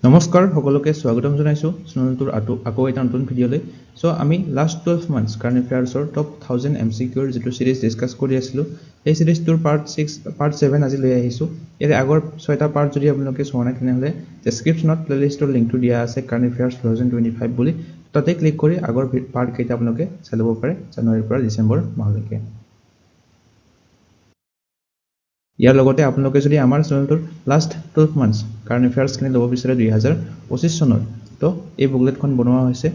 নমস্কাৰ সকলোকে স্বাগতম জনাইছো চেনেলটোৰ আকৌ এটা নতুন ভিডিঅ'লৈ সো আমি লাষ্ট 12 মান্থস কারেন্ট এফেয়াৰ্সৰ টপ 1000 এমসিকিউৰ যেটো সিৰিজ ডিসকাস কৰি আছিলো এই সিৰিজটোৰ পাৰ্ট 7 আজি লৈ আহিছো ইয়াৰ আগৰ 6টা পাৰ্ট যদি আপোনালোকে চোৱা নাই তেনেহলে ডেসক্ৰিপচনত প্লেলিষ্টৰ লিংকটো দিয়া আছে কাৰেন্ট এফেয়াৰ্স 2025 বুলি তাতে ক্লিক কৰি আগৰ পাৰ্ট কেইটা আপোনালোকে চাই ল'ব পাৰে জানুৱাৰীৰ পৰা ডিসেম্বৰ মাহলৈকে ইয়াৰ লগতে আপোনালোকে যদি আমাৰ চেনেলটোৰ লাষ্ট 12 মান্থস কাৰেন্ট এফেয়াৰ্স কিনে ল'ব বিচাৰে 2025 চনৰ তো এই বুকলেটখন বনোৱা হৈছে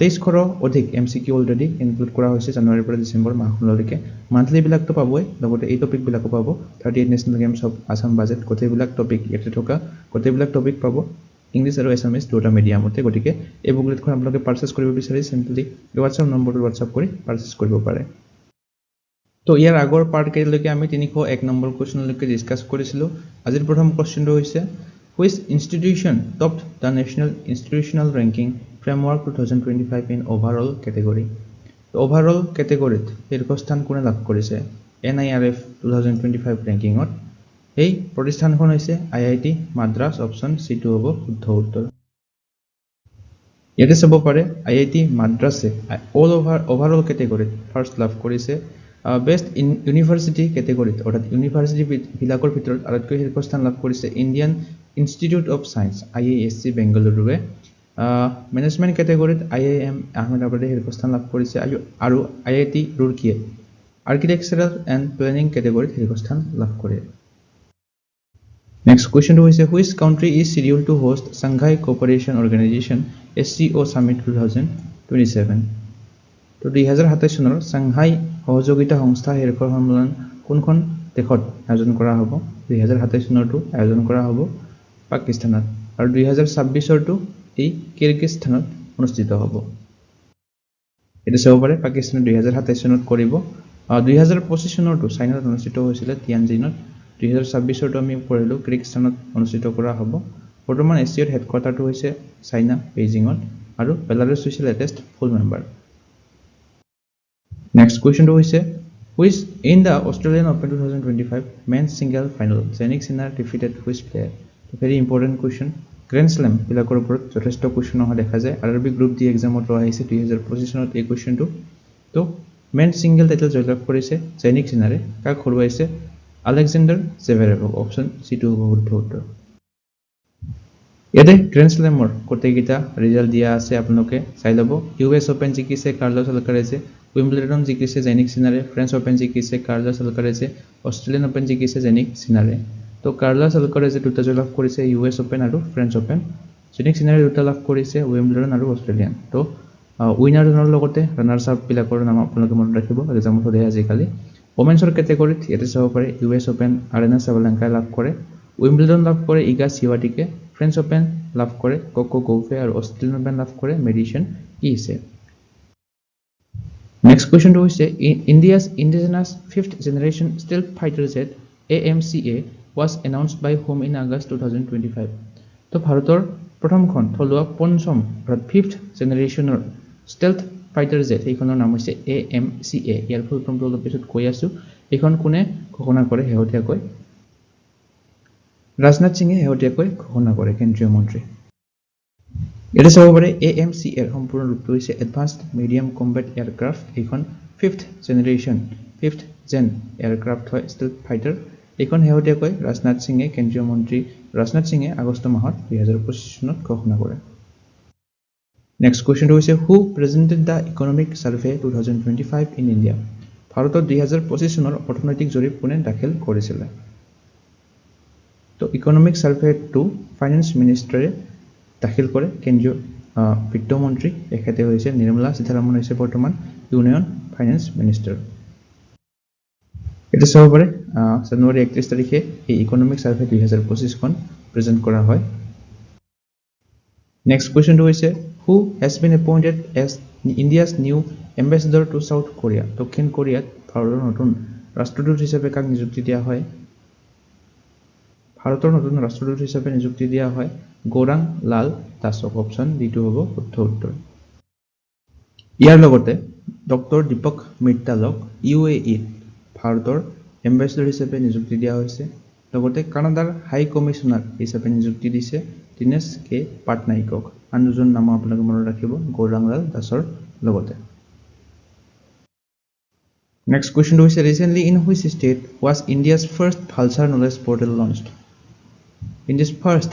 2300ৰ অধিক এমসিকিউ অলৰেডি ইনক্লুড কৰা হৈছে জানুৱাৰীৰ পৰা ডিসেম্বৰ মাহলৈকে মান্থলি বিলাকটো পাবই লগতে এই টপিক বিলাকো পাব 38 national games of Assam budget গোটেইবিলাক টপিক ইয়াতে থকা গোটেইবিলাক টপিক পাব ইংলিশ আৰু এছামিজ দুটা মিডিয়ামতে গতিকে এই বুকলেটখন আপোনালোকে পাৰচেজ কৰিব বিচাৰি সিম্পলি WhatsApp নম্বৰটো WhatsApp কৰি পাৰচেজ কৰিব পাৰে তো ইয়াৰ আগৰ পাৰ্ট কেইলৈকে আমি 301 নম্বৰ কোৱেশ্চনলৈকে ডিসকাস কৰিছিলো আজিৰ প্ৰথম কোৱেশ্চনটো হৈছে which institution topped the national institutional ranking framework 2025 in overall category তো overall categoryত শীৰ্ষস্থান কোনে লাভ কৰিছে NIRF 2025 ranking-ত এই প্ৰতিষ্ঠানখন হৈছে IIT মাদ্ৰাজ অপচন C2 হ'ব শুদ্ধ উত্তৰ ইয়াতে চাব পাৰে IIT মাদ্ৰাজে overall categoryত ফাৰ্স্ট লাভ কৰিছে বেস্ট ইউনিভাৰ্সিটি ক্যাটেগৰীত অৰ্থাৎ ইউনিভাৰ্সিটি বিলাকৰ ভিতৰত আটাইতকৈ শীৰ্ষস্থান লাভ কৰিছে Indian institute of science IISc বেংগালুৰুৱে মেনেজমেন্ট ক্যাটেগৰীত IIM আহমেদাবাদে শীৰ্ষস্থান লাভ কৰিছে আৰু IIT ৰুৰকিয়ে আৰ্কিটেকচাৰাল এণ্ড প্লেনিং ক্যাটেগৰীত শীৰ্ষস্থান লাভ কৰে নেক্সট কোৱেশ্চনটো হৈছে which country is scheduled to host Shanghai Cooperation Organization SCO Summit 2027 তো 2027 চনৰ সাংহাই সহযোগিতা সংস্থা শীৰ্ষ সন্মিলন কোনখন দেশত আয়োজন কৰা হ'ব 2027 চনৰটো আয়োজন কৰা হ'ব পাকিস্তানত আৰু 2026 চনৰটো এই কিৰগিজস্তানত অনুষ্ঠিত হ'ব এটা চাব পাৰে পাকিস্তানে 2027 চনত কৰিব 2025 চনৰটো চাইনাত অনুষ্ঠিত হৈছিল তিয়ানজিনত 2026 চনৰটো আমি পঢ়িলো কিৰগিজস্তানত অনুষ্ঠিত কৰা হ'ব বৰ্তমান এছিয়াৰ হেডকোৱাৰ্টাৰটো হৈছে চাইনা বেইজিঙত আৰু বেলাৰুছ হৈছে latest full member Next question is which in the Australian Open 2025 men's single final Jannik Sinner defeated which player? Very important question. Grand Slam বিলাকৰ ওপৰত যথেষ্ট কোৱেশ্চন অহা দেখা যায় আৰবি গ্ৰুপ ডি এক্সামত লোৱা হৈছে 2025 চনত এই কোৱেশ্চনটো তো মেন সিঙ্গেল টাইটেল জয়লাভ কৰিছে জেনিক সিনাৰে কাক হৰুৱাইছে আলেকজাণ্ডাৰ জেভেৰেভ অপচন C2 হ'ব শুদ্ধ উত্তৰ ইয়াতে গ্ৰেণ্ড স্লেমৰ কোটেগিটা ৰিজাল্ট দিয়া আছে আপোনালোকে চাই ল'ব US Open জিকিছে কাৰ্লোছ আলকাৰেজে উইম্বলডন জিকিছে জেনিক সিনাৰে ফ্ৰেঞ্চ ওপেন জিকিছে কাৰ্লোছ আলকাৰেজে অস্ট্ৰেলিয়ান ওপেন জিকিছে জেনিক সিনাৰে তো কাৰ্লোছ আলকাৰেজে দুটা জয়লাভ কৰিছে US Open আৰু ফ্ৰেঞ্চ ওপেন জেনিক সিনাৰে দুটা লাভ কৰিছে উইম্বলডন আৰু অস্ট্ৰেলিয়ান তো উইনাৰৰ লগতে ৰানাৰ্ছ আপ বিলাকৰ নাম আপোনালোকে মনত ৰাখিব এক্সামত হ'লে আজিকালি ওমেন্সৰ ক্যাটেগৰীত ইয়াতে চাব পাৰে US Open আৰেনা সাবালেঙ্কাই লাভ কৰে উইম্বলডন লাভ কৰে ইগা সিৱাটিকে ফ্ৰেঞ্চ ওপেন লাভ কৰে কোকো গৌফে আৰু অস্ট্ৰেলিয়ান ওপেন লাভ কৰে মেডিসন কিছে Next question is India's indigenous fifth generation stealth fighter jet AMCA was announced by whom in August 2025 তো ভাৰতৰ প্ৰথমখন থলুৱা পঞ্চম ফিফথ জেনাৰেশনৰ stealth fighter jet এইখনৰ নাম হৈছে AMCA ইয়াৰ ফুল ফৰ্মটো অলপ পিছত কৈ আছো এইখন কোনে ঘোষণা কৰে হেহতিয়াকৈ ৰাজনাথ সিংহে হেহতিয়াকৈ ঘোষণা কৰে কেন্দ্ৰীয় মন্ত্ৰী এটা চাব পাৰে AMCA এৰ সম্পূৰ্ণ ৰূপটো হৈছে এডভান্সড মিডিয়াম কম্বেট এয়াৰক্ৰাফট এইখন ফিফথ জেন এয়াৰক্ৰাফট হয় ষ্টেলথ ফাইটাৰ এইখন হেহতিয়াকৈ ৰাজনাথ সিংহে কেন্দ্ৰীয় মন্ত্ৰী ৰাজনাথ সিংহে আগষ্ট মাহত 2025 চনত ঘোষণা কৰে নেক্সট কোৱেশ্চনটো হৈছে হু presented da economic survey 2025 in India ভাৰতত 2025 চনৰ অৰ্থনৈতিক জৰীপ কোনে দাখিল কৰিছিল তো ইকোনমিক সাৰ্ভে টু ফাইনান্স মিনিষ্ট্ৰীয়ে দাখিল কৰে কেন্দ্ৰীয় বিত্তমন্ত্ৰী এখেতে হৈছে নিৰ্মলা সীতাৰামন হৈছে বৰ্তমান ইউনিয়ন ফাইনান্স মিনিষ্টাৰ এটা চাব পাৰে জানুৱাৰী 31 তাৰিখে এই ইকোনমিক সাৰ্ভে 2025 খন প্ৰেজেন্ট কৰা হয় নেক্সট কোৱেশ্চনটো হৈছে who has been appointed as India's new ambassador to south Korea দক্ষিণ কোৰিয়াত ভাৰতৰ নতুন ৰাষ্ট্ৰদূত হিচাপে কাক নিযুক্তি দিয়া হয় ভাৰতৰ নতুন ৰাষ্ট্ৰদূত হিচাপে নিযুক্তি দিয়া হয় গৌৰাং লাল দাসক অপচন D2 হ'ব শুদ্ধ উত্তৰ ইয়াৰ লগতে ডক্টৰ দীপক মিত্তালক UAE ভাৰতৰ এম্বেছাডৰ হিচাপে নিযুক্তি দিয়া হৈছে লগতে কানাডাৰ হাই কমিশনাৰ হিচাপে নিযুক্তি দিছে দীনেশ কে পাটনায়কক আন দুজন নাম আপোনালোকে মনত ৰাখিব গৌৰাংলাল দাসৰ লগতে Next question is recently in which state was India's first Bhalsar knowledge portal launched? India's first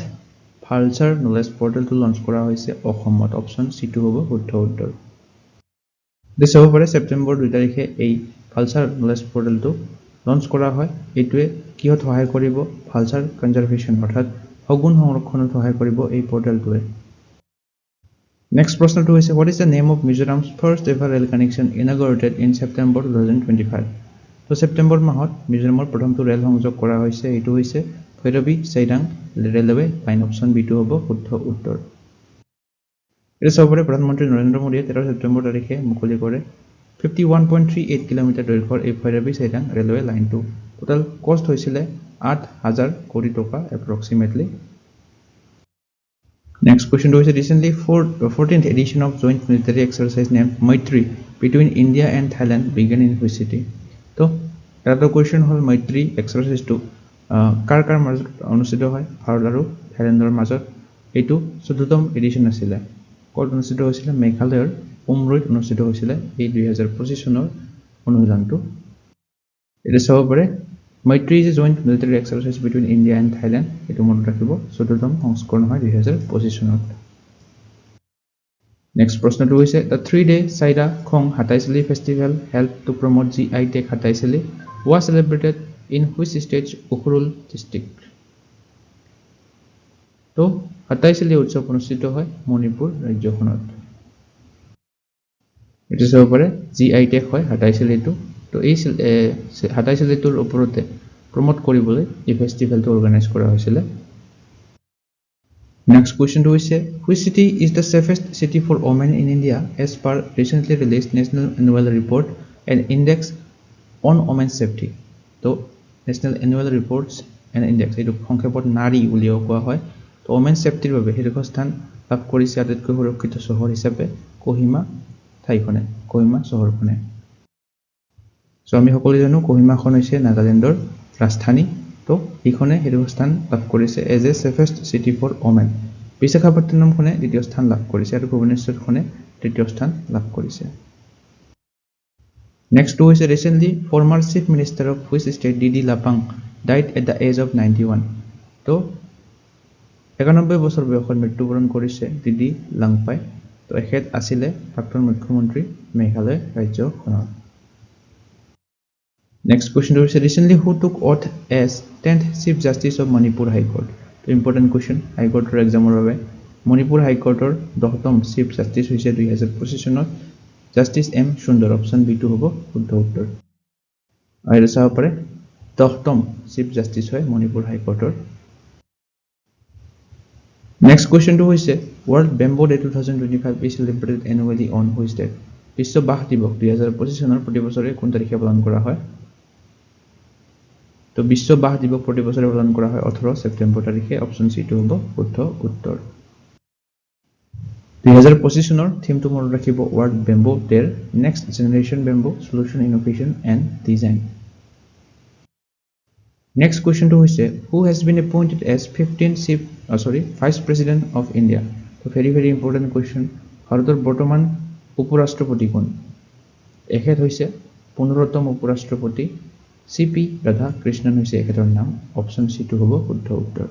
Bhalsar knowledge portal to launch কৰা হৈছে অসমত অপচন সি টু হ'ব শুদ্ধ উত্তৰ দিছ হ'ব পাৰে ছেপ্টেম্বৰ 2 তাৰিখে এই Bhalsar knowledge portal টো লঞ্চ কৰা হয় এইটোৱে কিহত সহায় কৰিব Bhalsar conservation অৰ্থাৎ সগুণ সংৰক্ষণত সহায় কৰিব এই পৰ্টেলটোৱে Next প্ৰশ্নটো হৈছে what is the name of Mizoram's first ever rail connection inaugurated in September 2025 তো ছেপ্টেম্বৰ মাহত মিজোৰামৰ প্ৰথমটো ৰেল সংযোগ কৰা হৈছে এইটো হৈছে Bhairabi Sairang railway line option B টু হ'ব শুদ্ধ উত্তৰ এটা সবৰে প্ৰধানমন্ত্ৰী নৰেন্দ্ৰ মোদীয়ে 13 ছেপ্টেম্বৰ তাৰিখে মুকলি কৰে 51.38 কিলোমিটাৰ দৈৰ্ঘ্যৰ এই ভৈৰৱী চাইৰাং ৰেলৱে লাইনটো টোটাল কষ্ট হৈছিল 8,000 কোটি টকা approximately Next question is recently 14th edition of joint military exercise named Maitri between India and Thailand began in which city? So, another question hol Maitri exercise to কাৰ মাজত অনুষ্ঠিত হয় ভাৰত আৰু থাইলেণ্ডৰ মাজত এইটো 14তম এডিশন আছিল ক'ত অনুষ্ঠিত হৈছিল মেঘালয়ৰ উমৰৈত অনুষ্ঠিত হৈছিল এই 2025 চনৰ অনুশীলনটো এটা চাব পাৰে Maitri is a joint military exercise between India and Thailand. It will not be 14th সংস্কৰণ হয় 2025 চনত Next প্রশ্ন to is the 3-day Saida Khong Hataisili festival held to promote GI Tech Hataisili was celebrated in which state Ukhrul district. তো Hataisili উৎসৱ অনুষ্ঠিত হয় মণিপুৰ ৰাজ্যখনত এটো সব পাৰে GI Tech হয় Hataisili তো এই Hataisili-টোৰ ওপৰতে প্ৰমোট কৰিবলৈ এই ফেষ্টিভেলটো অৰ্গানাইজ কৰা হৈছিল Next question to is which city is the safest city for women in India as per recently released National Annual Report and Index on Women's Safety. So National Annual Reports and Index এইটো সংক্ষেপত নাৰী বুলিও কোৱা হয় তো women's safety ৰ বাবে শীৰ্ষস্থান লাভ কৰিছে আটাইতকৈ সুৰক্ষিত চহৰ হিচাপে কোহিমা ঠাইখনে কোহিমা চহৰখনে So আমি সকলো জানো কোহিমাখন হৈছে নাগালেণ্ডৰ ৰাজধানী তো ইখনে শীৰ্ষস্থান লাভ কৰিছে as a safest city for women বিশাখাপট্টনমখনে দ্বিতীয় স্থান লাভ কৰিছে আৰু ভুৱনেশ্বৰখনে তৃতীয় স্থান লাভ কৰিছে Next to is recently former chief minister of which state Didi Lapang died at the age of 91 তো 91 বছৰ বয়সত মৃত্যুবৰণ কৰিছে Didi Langpai তো এখেত আছিল প্ৰাক্তন মুখ্যমন্ত্ৰী মেঘালয় ৰাজ্যখনৰ Next question is recently who took oath as 10th Chief Justice of Manipur High Court. So important question. High Court exam hobe. Manipur High Court or 10th Chief Justice hoise 2025 চনত Justice M Sundar option B2 hobo শুদ্ধ উত্তৰ. আৰু চাব পাৰে 10th Chief Justice হয় Manipur High Court or. Next question to hoise World Bamboo Day 2025 is celebrated annually on which date? বিশ্ব বাঁহ দিৱস 2025 চনৰ প্ৰতি বছৰে কোন তাৰিখে পালন কৰা হয় তো বিশ্ব বাঁহ দিৱস প্ৰতি বছৰে পালন কৰা হয় 18 ছেপ্টেম্বৰ তাৰিখে অপচন সি টু হ'ব শুদ্ধ উত্তৰ 2025 চনৰ থিমটো মনত ৰাখিব World Bamboo Day next generation bamboo solution innovation and design next question টো হৈছে who has been appointed as 15th vice president of India তো very important question ভাৰতৰ বৰ্তমান উপৰাষ্ট্ৰপতি কোন এখেত হৈছে 15তম উপৰাষ্ট্ৰপতি সিপি ৰাধা কৃষ্ণন হৈছে এখেতৰ নাম অপচন সি টু হ'ব শুদ্ধ উত্তৰ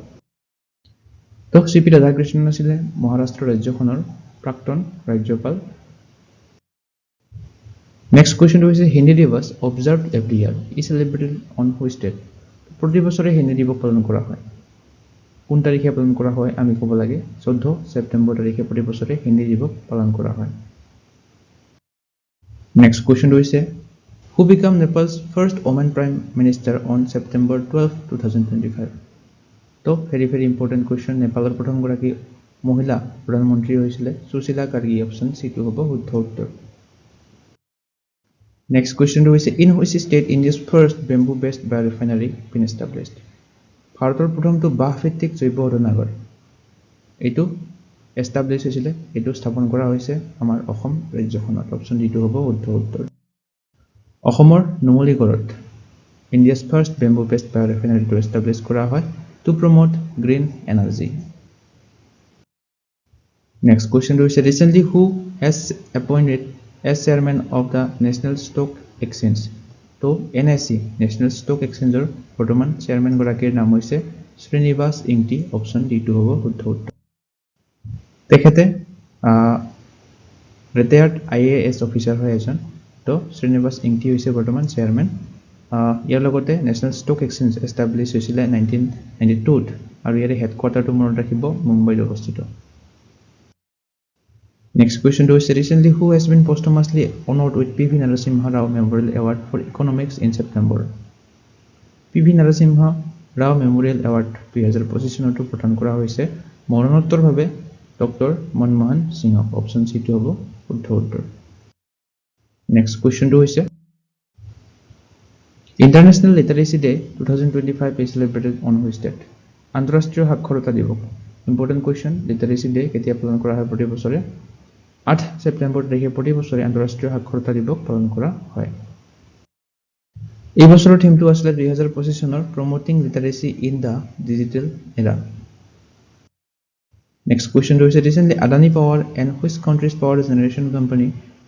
তো সিপি ৰাধা কৃষ্ণন আছিল মহাৰাষ্ট্ৰ ৰাজ্যখনৰ প্ৰাক্তন ৰাজ্যপাল নেক্সট কোৱেশ্চন হৈছে Hindi Diwas observed every year is celebrated on which date প্ৰতি বছৰে হিন্দী দিৱস পালন কৰা হয় কোন তাৰিখে পালন কৰা হয় আমি ক'ব লাগে 14 ছেপ্টেম্বৰ তাৰিখে প্ৰতি বছৰে হিন্দী দিৱস পালন কৰা হয় Next question is who became Nepal's first woman prime minister on September 12, 2025? So very important question. Nepal's প্রথম গৰাকী মহিলা প্ৰধানমন্ত্ৰী হৈছিল সুশীলা কাৰ্গি অপচন সি টু হ'ব শুদ্ধ উত্তৰ Next question is in which state India's first bamboo based biorefinery been established? ভাৰতৰ প্ৰথমটো বাঁহ ভিত্তিক জৈৱ শোধনাগাৰ এইটো এস্টাবলিশ হৈছিল এটো স্থাপন কৰা হৈছে আমাৰ অসম ৰাজ্যখনত অপচন ডি টু হ'ব শুদ্ধ উত্তৰ অসমৰ নুমলীগড়ত ইণ্ডিয়া's first bamboo based biorefinery to establish কৰা হয় to promote green energy Next question is recently who has appointed as chairman of the National Stock Exchange? তো NSE National Stock Exchange বৰ্তমান চেয়াৰমেন গৰাকীৰ নাম হৈছে শ্ৰীনিবাস ইংতি অপশন ডি টু হ'ব শুদ্ধ উত্তৰ তেখেতে ৰিটায়াৰ্ড IAS অফিচাৰ হয় এজন তো শ্ৰীনিবাস ইংতি হৈছে বৰ্তমান চেয়াৰমেন ইয়াৰ লগতে নেশ্যনেল ষ্টক এক্সচেঞ্জ এষ্টাব্লিছ হৈছিলে 1992 আৰু ইয়াৰ হেডকোৱাৰ্টাৰটো মনত ৰাখিব মুম্বাইত অৱস্থিত Next question is recently who has been posthumously honored with PV Narasimha Rao Memorial Award for Economics in September? PV Narasimha Rao Memorial Award 2025 চনটো প্ৰদান কৰা হৈছে মৰণোত্তৰভাৱে ডক্টৰ মনমোহন সিংহক অপশন সি টো হ'ব শুদ্ধ উত্তৰ Next question হৈছে International Literacy Day 2025 is celebrated on which date? আন্তঃৰাষ্ট্ৰীয় সাক্ষৰতা দিৱস Important question Literacy Day কেতিয়া পালন কৰা হয় প্ৰতি বছৰে 8 সেপ্টেম্বৰ তাৰিখে প্ৰতি বছৰে আন্তঃৰাষ্ট্ৰীয় সাক্ষৰতা দিৱস পালন কৰা হয় এই বছৰৰ থিমটো আছিল 2025 চনৰ প্ৰমোটিং লিটাৰেসি ইন দা ডিজিটাল এৰা নেক্সট কোৱেশ্চন হৈছে recently Adani power and which countries power generation company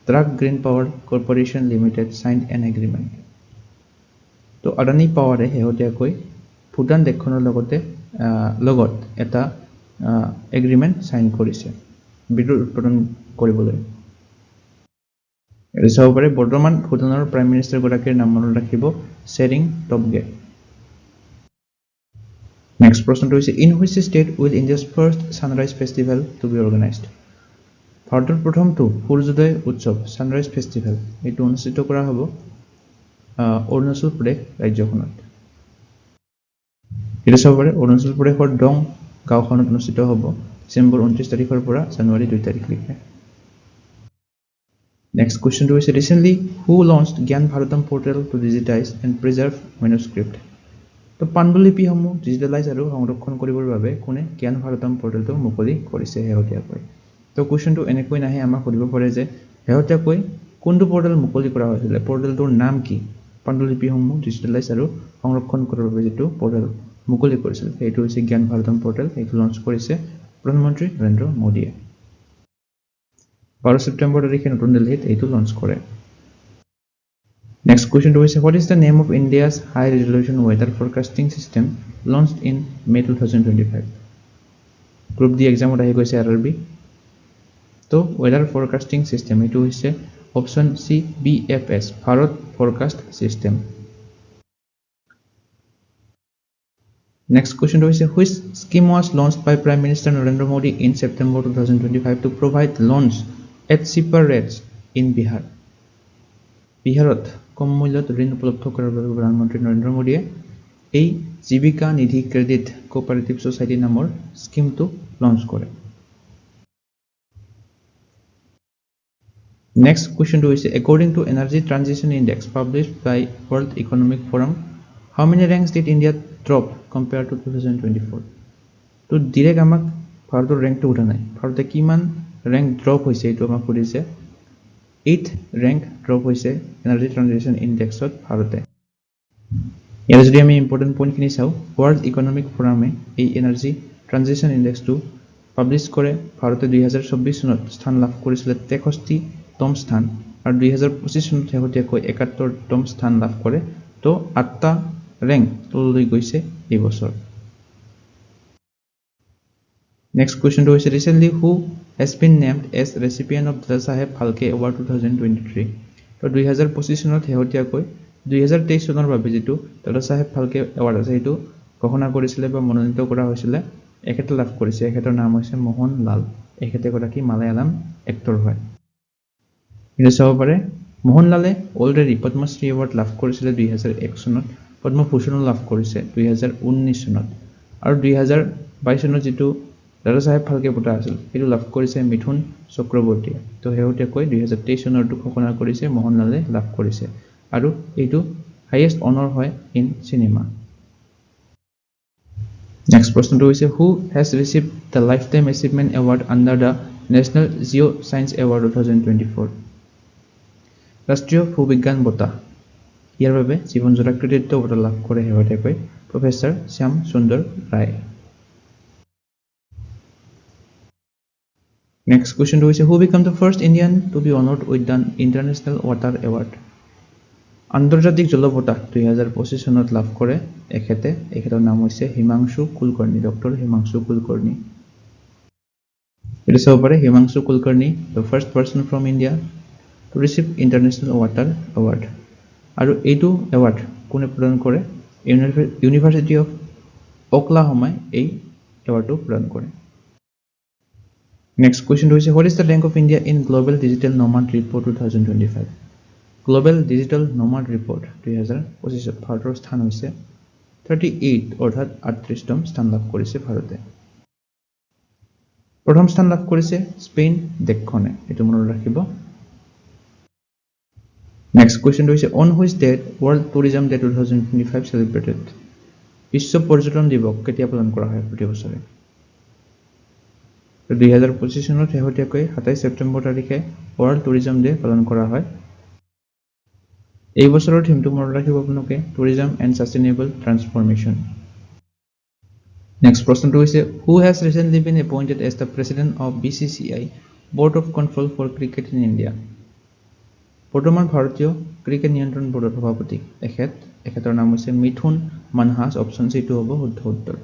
truck green power corporation limited signed N agreement তো আদানি পাৱাৰে হেহতিয়াকৈ ভুটান দেশখনৰ লগত এটা এগ্ৰিমেন্ট সাইন কৰিছে বিদ্যুৎ উৎপাদন কৰিবলৈ এৰিছাও পাৰে বৰ্তমান ভুটানৰ প্ৰাইম মিনিষ্টাৰ গৰাকীৰ নাম মনত ৰাখিব শেৰিং টপগে নেক্সট প্ৰশ্নটো হৈছে in which state will India's first sunrise festival to be organised ভাৰতৰ প্ৰথমটো সূৰ্যোদয় উৎসৱ সানৰাইজ ফেষ্টিভেল এইটো অনুষ্ঠিত কৰা হ'ব অৰুণাচল প্ৰদেশ ৰাজ্যখনত এৰিছাও পাৰে অৰুণাচল প্ৰদেশৰ ডং গাঁওখনত অনুষ্ঠিত হ'ব ডিসেম্বৰ 29 তাৰিখৰ পৰা জানুৱাৰী 2 তাৰিখলৈকে Next question is recently who launched Gyan Bharatam portal to digitize and preserve manuscript তো পাণ্ডুলিপি সমূহ ডিজিটালাইজ আৰু সংৰক্ষণ কৰিবৰ বাবে কোনে জ্ঞান ভাৰতম পৰ্টেলটো মুকলি কৰিছে হেহতিয়াকৈ তো কোৱেশ্চনটো এনেকৈ নাহে আমাক সুধিব পাৰে যে হেহতিয়াকৈ কোনটো পৰ্টেল মুকলি কৰা হৈছিল পৰ্টেলটোৰ নাম কি পাণ্ডুলিপি সমূহ ডিজিটালাইজ আৰু সংৰক্ষণ কৰাৰ বাবে যেটো পৰ্টেল মুকলি কৰিছিল সেইটো হৈছে জ্ঞান ভাৰতম পৰ্টেল এইটো লঞ্চ কৰিছে প্ৰধানমন্ত্ৰী নৰেন্দ্ৰ মোদীয়ে 12 সেপ্টেম্বৰ তাৰিখে নতুন দিল্লীত এইটো লঞ্চ কৰে Next question is what is the name of India's high resolution weather forecasting system launched in May 2025 Group D exam ahi goise RRB to weather forecasting system etu hoise option C BFS Bharat forecast system Next question is which scheme was launched by Prime Minister Narendra Modi in September 2025 to provide loans at cheaper rates in Bihar Biharat কম মূল্যত ঋণ উপলব্ধ কৰাৰ বাবে প্ৰধানমন্ত্ৰী নৰেন্দ্ৰ মোদীয়ে এই জীৱিকা নিধি credit cooperative society নামৰ স্কিমটো লঞ্চ কৰে Next question is according to Energy Transition Index published by World Economic Forum how many ranks did India drop compared to 2024 তো ডিৰেক্ট আমাক ভাৰতৰ ৰেংকটো উঠা নাই ভাৰতে কিমান ৰেংক ড্ৰপ হৈছে এইটো আমাক সুধিছে 8th rank drop hoise energy transition index ot bharote ইয়াৰ যদি আমি ইম্পৰ্টেন্ট পইণ্ট খিনি চাও world economic forum এই energy transition index to publish কৰে ভাৰতে 2024 চনত স্থান লাভ কৰিছিল 63তম স্থান আৰু 2025 চনত হেহতিয়াকৈ 71তম স্থান লাভ কৰে তো 8টা rank তললৈ গৈছে এই বছৰ Next question is recently who has been named as recipient of Dada Saheb Phalke Award 2023 তো 2025 চনত হেহতিয়াকৈ 2023 চনৰ বাবে যেটো Dada Saheb Phalke Award আছে এটো ঘোষণা কৰিছিল বা মনোনীত কৰা হৈছিল এখেতে লাভ কৰিছে এখেতৰ নাম হৈছে মোহন লাল এখেতে গৰাকী মালায়ালাম এক্টৰ হয় এটা চাব পাৰে মোহন লালে অলৰেডি পদ্মশ্ৰী এৱাৰ্ড লাভ কৰিছিল 2001 চনত পদ্মভূষণ লাভ কৰিছে 2019 চনত আৰু 2022 চনত যেটো Dada Saheb Phalke বঁটা আছিল এটো লাভ কৰিছে মিথুন চক্ৰৱৰ্তী তো হেহতিয়াকৈ 2023 চনৰ ঘোষণা কৰিছে মোহন লালে লাভ কৰিছে আৰু এটো হাইয়েষ্ট অনাৰ হয় ইন সিনেমা Next প্ৰশ্নটো হৈছে who has received the lifetime achievement award under the National Geoscience Award 2024 ৰাষ্ট্ৰীয় ভূবিজ্ঞান বঁটা ইয়াৰ বাবে জীৱনজোৰা কৃতিত্ব বঁটা লাভ কৰে হেহতিয়াকৈ প্ৰফেসৰ শ্যাম সুন্দৰ ৰায় Next question to who became the first Indian to be honored with the International Water Award? আন্তৰ্জাতিক জল বঁটা 2025 চনত লাভ কৰে এখেতৰ নাম হৈছে হিমাংশু কুলকৰ্ণী ডক্টৰ হিমাংশু কুলকৰ্ণী এটা চাব পাৰে Himanshu কুলকৰ্ণী the first person from India to receive International Water Award আৰু এইটো এৱাৰ্ড কোনে প্ৰদান কৰে ইউনিভাৰ্চিটি অফ ওকলাহোমা এই এৱাৰ্ডটো প্ৰদান কৰে Next question is what is the rank of India in Global Digital Nomad Report 2025? Global Digital Nomad Report 2025 ভাৰতৰ স্থান হৈছে 38 অৰ্থাৎ 38তম স্থান লাভ কৰিছে ভাৰতে প্ৰথম স্থান লাভ কৰিছে স্পেইন দেশখনে এটো মনত ৰাখিব Next question is on which date World Tourism Day 2025 celebrated? বিশ্ব পৰ্যটন দিৱস কেতিয়া পালন কৰা হয় প্ৰতি বছৰে 2025 চনত শেহতীয়াকৈ 27 ছেপ্টেম্বৰ তাৰিখে World Tourism Day পালন কৰা হয় এই বছৰৰ থিমটো মনত ৰাখিব আপোনালোকে Tourism and Sustainable Transformation Next প্ৰশ্নটো হৈছে who has recently been appointed as the president of BCCI Board of Control for Cricket in India বৰ্তমান ভাৰতীয় ক্ৰিকেট নিয়ন্ত্ৰণ বৰ্ডৰ সভাপতি এখেতৰ নাম হৈছে মিথুন মানহাস অপচন সি টো হ'ব শুদ্ধ উত্তৰ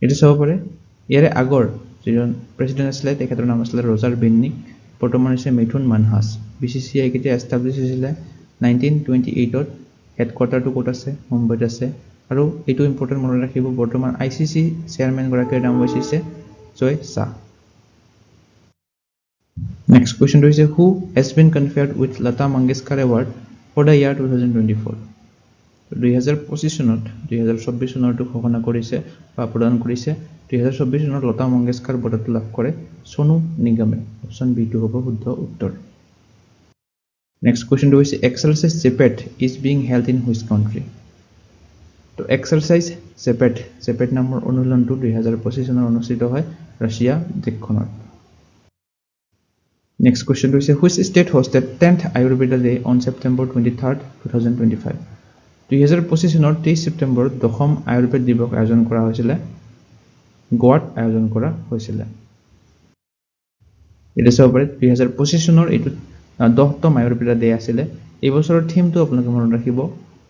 এটো চাব পাৰে ইয়াৰে আগৰ যিজন প্ৰেসিডেন্ট আছিল তেখেতৰ নাম আছিল ৰজাৰ বিন্নি বৰ্তমান হৈছে মিথুন মানহাস BCCI কেতিয়া এস্টাবলিশ হৈছিল 1928 ত হেডকোৱাৰ্টাৰটো ক'ত আছে মুম্বাইত আছে আৰু এটো ইম্পৰ্টেন্ট মনত ৰাখিব বৰ্তমান ICC চেয়াৰম্যান গৰাকীৰ নাম হৈছে জয় শাহ Next question is who has been conferred with Lata Mangeshkar Award for the year 2024 2025 চনত 2024 চনৰটো ঘোষণা কৰিছে বা প্ৰদান কৰিছে 2024 চনত লতা মংগেশকাৰ বঁটাটো লাভ কৰে সোনু নিগমে অপচন বি টো হ'ব শুদ্ধ উত্তৰ Next question is exercise ZEPET is being held in which country তো exercise ZEPET নামৰ অনুশীলনটো 2025 চনত অনুষ্ঠিত হয় ৰাছিয়া দেশখনত Next question is which state hosted 10th Ayurveda Day on September 23rd 2025 2025 চনৰ 23 ছেপ্টেম্বৰত দশম আয়ুৰ্বেদ দিৱস আয়োজন কৰা হৈছিল গোৱাত আয়োজন কৰা হৈছিল এটা সবৰে 2025 চনৰ এটো 10তম আয়ুৰ্বেদ ডে আছিল এই বছৰৰ থিমটো আপোনালোকে মনত ৰাখিব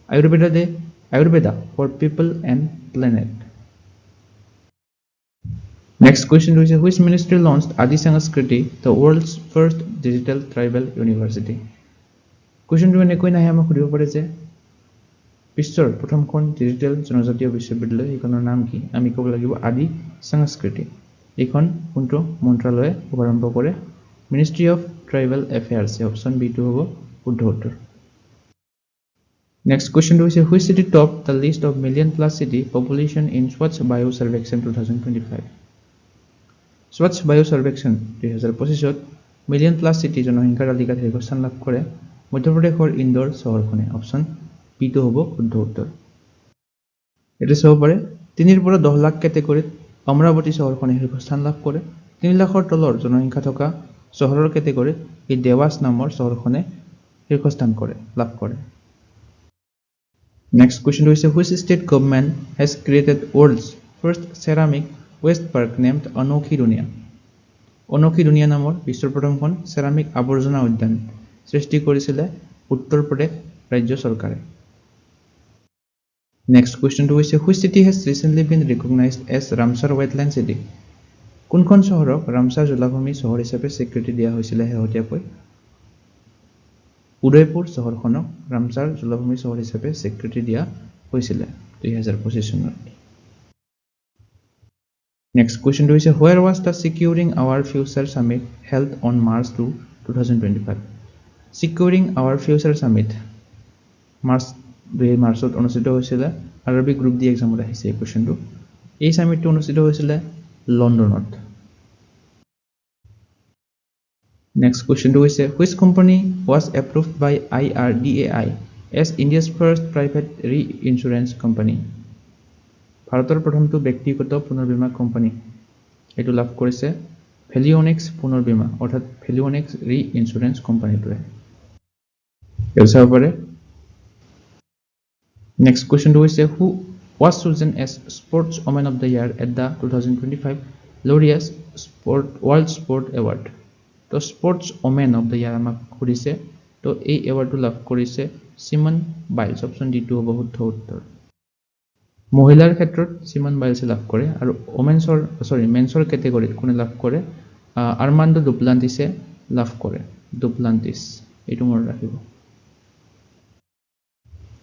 Ayurveda day Ayurveda for people and planet Next question is which ministry launched Adi Sanskriti, the world's first digital tribal university? Question to এনেকৈ নাহে আমাক সুধিব পাৰে যে বিশ্বৰ প্ৰথমখন ডিজিটেল জনজাতীয় বিশ্ববিদ্যালয় এইখনৰ নাম কি আমি ক'ব লাগিব আদি সংস্কৃতি এইখন কোনটো মন্ত্ৰালয়ে শুভাৰম্ভ কৰে ministry of tribal affairs option B টো হ'ব শুদ্ধ উত্তৰ Next question is which city topped the list of million plus city population in Swachh Vayu Survekshan 2025 Swachh Vayu Survekshan 2025 to million plus সিটি জনসংখ্যাৰ তালিকাত স্থান লাভ কৰে মধ্যপ্ৰদেশৰ ইন্দোৰ চহৰখনে অপচন বি টো হ'ব শুদ্ধ উত্তৰ এটা চাব পাৰে 3 পৰা 10 লাখ কেটেগৰীত অমৰাৱতী চহৰখনে স্থান লাভ কৰে 3 লাখৰ তলৰ জনসংখ্যা থকা চহৰৰ কেটেগৰীত এই দেৱাস নামৰ চহৰখনে স্থান লাভ কৰে Next question is which state government has created world's first ceramic waste park named Anokhi Dunia নামৰ বিশ্বৰ প্ৰথমখন ceramic আৱৰ্জনা উদ্যান সৃষ্টি কৰিছিল উত্তৰ প্ৰদেশ ৰাজ্য চৰকাৰে Next question is which city has recently been recognized as Ramsar wetland city কোনখন চহৰক ৰামসাৰ জলাভূমি চহৰ হিচাপে স্বীকৃতি দিয়া হৈছিল হেহতিয়াকৈ উদয়পুৰ চহৰখনক ৰামসাৰ জলাভূমি চহৰ হিচাপে স্বীকৃতি দিয়া হৈছিল 2025 চনত Next question is where was the Securing Our Future Summit held on March 2, 2025 Securing Our Future Summit মাৰ্চত অনুষ্ঠিত হৈছিল আৰবি গ্ৰুপ ডি এক্সামত আহিছে এই কোৱেশ্চনটো এই সামিটটো অনুষ্ঠিত হৈছিল লণ্ডনত Next question is which company was approved by IRDAI as India's first private re-insurance company ভাৰতৰ প্ৰথমটো ব্যক্তিগত পুনৰ্বীমা কোম্পানী এটো লাভ কৰিছে ভেলিওনিক্স পুনৰ্বীমা অৰ্থাৎ ভেলিওনিক্স ৰি-ইনস্যুৰেন্স কোম্পানীটোৱে এটো চাব পাৰে Next question is who was chosen as Sports Woman of the Year at the 2025 Laureus world sport award তো sports women of the year আমাক সুধিছে তো এই এৱাৰ্ডটো লাভ কৰিছে সিমন বাইলছ অপশ্যন ডি টো হ'ব শুদ্ধ উত্তৰ মহিলাৰ ক্ষেত্ৰত সিমন বাইলছে লাভ কৰে আৰু মেন্সৰ কেটেগৰীত কোনে লাভ কৰে আৰ্মাণ্ডো ডুপ্লান্টিছে লাভ কৰে ডুপ্লান্টিছ এইটো মনত ৰাখিব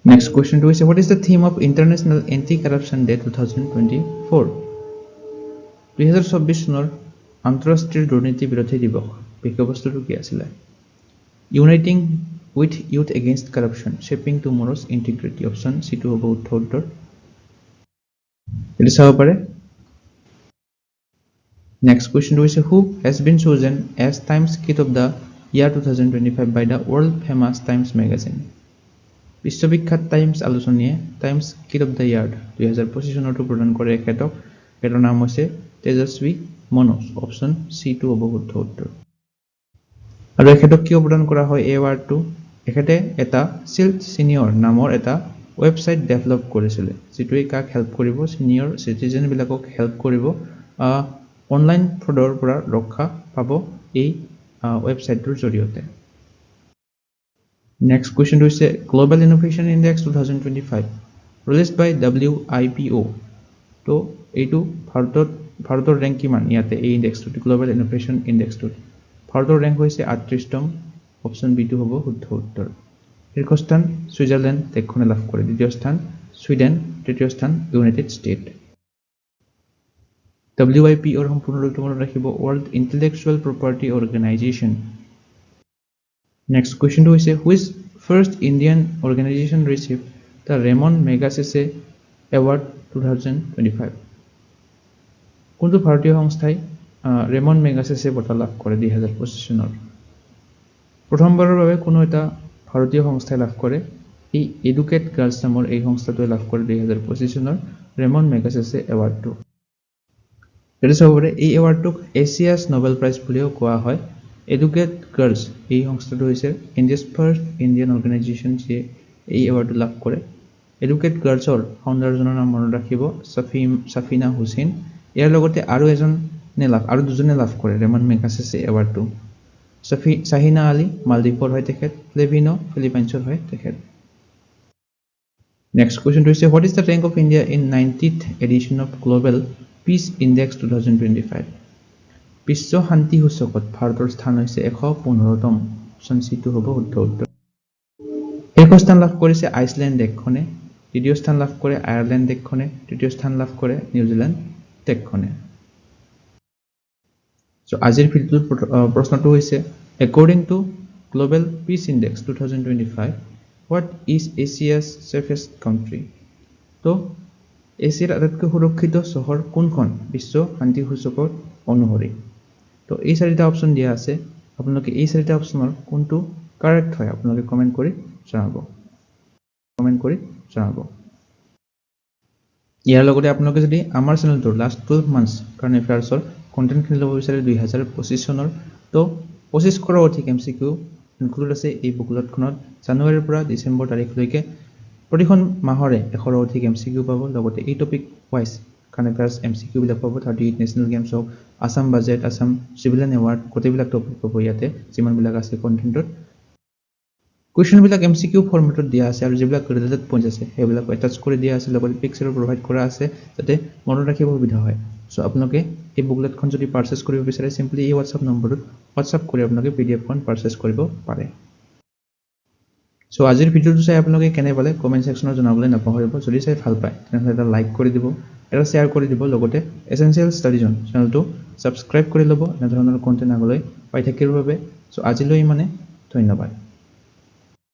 Next question to is what is the theme of International Anti-Corruption Day 2024? 2024 চনৰ আন্তঃৰাষ্ট্ৰীয় দুৰ্নীতি বিৰোধী দিৱস বিষয়বস্তুটো কি আছিল? Uniting with Youth Against Corruption, Shaping Tomorrow's Integrity. Option C টো হ'ব উত্তৰ। এটো চাব পাৰে। Next question to is who has been chosen as Times Kid of the Year 2025 by the world famous Times Magazine? বিশ্ববিখ্যাত টাইমছ আলোচনীয়ে Times kid of the year 2025 চনটো প্ৰদান কৰে এখেতৰ নাম হৈছে তেজস্বী মনোজ অপশ্যন চি টো হ'ব শুদ্ধ উত্তৰ আৰু এখেতক কিয় প্ৰদান কৰা হয় এই এৱাৰ্ডটো এখেতে এটা চিল্ড সিনিয়ৰ নামৰ এটা ৱেবছাইট ডেভেলপ কৰিছিল যিটোৱে কাক হেল্প কৰিব সিনিয়ৰ সিটিজেন বিলাকক হেল্প কৰিব অনলাইন ফ্ৰডৰ পৰা ৰক্ষা পাব এই ৱেবছাইটটোৰ জৰিয়তে Next question is Global Innovation Index 2025 released by WIPO. So, এইটো ভাৰতৰ rank কিমান ইয়াতে এই ইনডেক্সটো Global Innovation Index টো ভাৰতৰ rank হৈছে 38তম অপচন বি টো হ'ব শুদ্ধ উত্তৰ শীৰ্ষ স্থান সুইজাৰল্যান্ড দেশখনে লাভ কৰে দ্বিতীয় স্থান সুইডেন তৃতীয় স্থান ইউনাইটেড ষ্টেট WIPO ৰ সম্পূৰ্ণ ৰূপটো মনত ৰাখিব World Intellectual Property Organization Next question to is which first Indian organization received the Ramon Magsaysay Award 2025? কোনটো ভাৰতীয় সংস্থাই ৰেমন মেগাছেছে বঁটা লাভ কৰে 2025 চনৰ প্ৰথমবাৰৰ বাবে কোনো এটা ভাৰতীয় সংস্থাই লাভ কৰে এই এডুকেট গাৰ্লছ নামৰ এই সংস্থাটোৱে লাভ কৰে 2025 চনৰ ৰেমন মেগাছেছে এৱাৰ্ডটো এটো সবৰে এই এৱাৰ্ডটোক এছিয়াছ নোবেল প্ৰাইজ বুলিও কোৱা হয় এডুকেট গাৰ্লছ এই সংস্থাটো হৈছে ইণ্ডিয়াছ ফাৰ্ষ্ট ইণ্ডিয়ান অৰ্গেনাইজেশ্যন যে এই এৱাৰ্ডটো লাভ কৰে এডুকেট গাৰ্লছৰ ফাউণ্ডাৰজনৰ নাম মনত ৰাখিব সাফিনা হুছেইন ইয়াৰ লগতে আৰু দুজনে লাভ কৰে ৰেমন মেগাছেছে এৱাৰ্ডটো সাহিনা আলী মালদ্বীপৰ হয় তেখেত লেভিনো ফিলিপাইনছৰ হয় তেখেত Next question is what is the rank of India in 90th edition of Global Peace Index 2025? বিশ্ব শান্তি সূচকত ভাৰতৰ স্থান হৈছে 115তম অপচন সি টো হ'ব শুদ্ধ উত্তৰ শীৰ্ষ স্থান লাভ কৰিছে আইচল্যান্ড দেশখনে দ্বিতীয় স্থান লাভ কৰে আয়াৰল্যান্ড দেশখনে তৃতীয় স্থান লাভ কৰে নিউজিল্যান্ড দেশখনে সো আজিৰ ভিডিঅ'ৰ প্ৰশ্নটো হৈছে according to Global Peace Index 2025 what is Asia's safest country তো এছিয়াৰ আটাইতকৈ সুৰক্ষিত চহৰ কোনখন বিশ্ব শান্তি সূচকৰ অনুসৰি তো এই চাৰিটা অপচন দিয়া আছে আপোনালোকে এই চাৰিটা অপচনৰ কোনটো কাৰেক্ট হয় আপোনালোকে কমেন্ট কৰি জনাব ইয়াৰ লগতে আপোনালোকে যদি আমাৰ চেনেলটোৰ লাষ্ট 12 মান্থছ কাৰেণ্ট এফেয়াৰ্ছৰ কন্টেন্টখিনি ল'ব বিচাৰে 2025 চনৰ তো 25 অধিক এমসিকিউ ইনক্লুড আছে এই বুকলেটখনত জানুৱাৰীৰ পৰা ডিসেম্বৰ তাৰিখলৈকে প্ৰতিখন মাহৰে 100 অধিক এমসিকিউ পাব লগতে এই topic wise current affairs MCQ বিলাক পাব 38 national games of Assam budget Assam civilian award গোটেইবিলাক টপিক পাব ইয়াতে যিমান বিলাক আছে কন্টেন্টত কোৱেশ্চন বিলাক এমসিকিউ ফৰমেটত দিয়া আছে আৰু যিবিলাক ৰিলেটেড পইণ্ট আছে সেইবিলাক এটাচ কৰি দিয়া আছে লগতে পিকচাৰ প্ৰভাইড কৰা আছে যাতে মনত ৰাখিব সুবিধা হয় সো আপোনালোকে এই বুকলেটখন যদি পাৰচেজ কৰিব বিচাৰে সিম্পলি এই WhatsApp নম্বৰত WhatsApp কৰি আপোনালোকে PDF খন পাৰচেজ কৰিব পাৰে সো আজিৰ ভিডিঅ'টো চাই আপোনালোকে কেনে পালে কমেন্ট সেকশনত জনাবলৈ নাপাহৰিব যদি চাই ভাল পায় তেনে এটা লাইক কৰি দিব এটা শেয়াৰ কৰি দিব লগতে এসেনশিয়াল ষ্টাডি জোন চেনেলটো সাবস্ক্ৰাইব কৰি ল'ব এনে ধৰণৰ কন্টেন্ট আগলৈ পাই থাকিবৰ বাবে সো আজিলৈ ইমানে ধন্যবাদ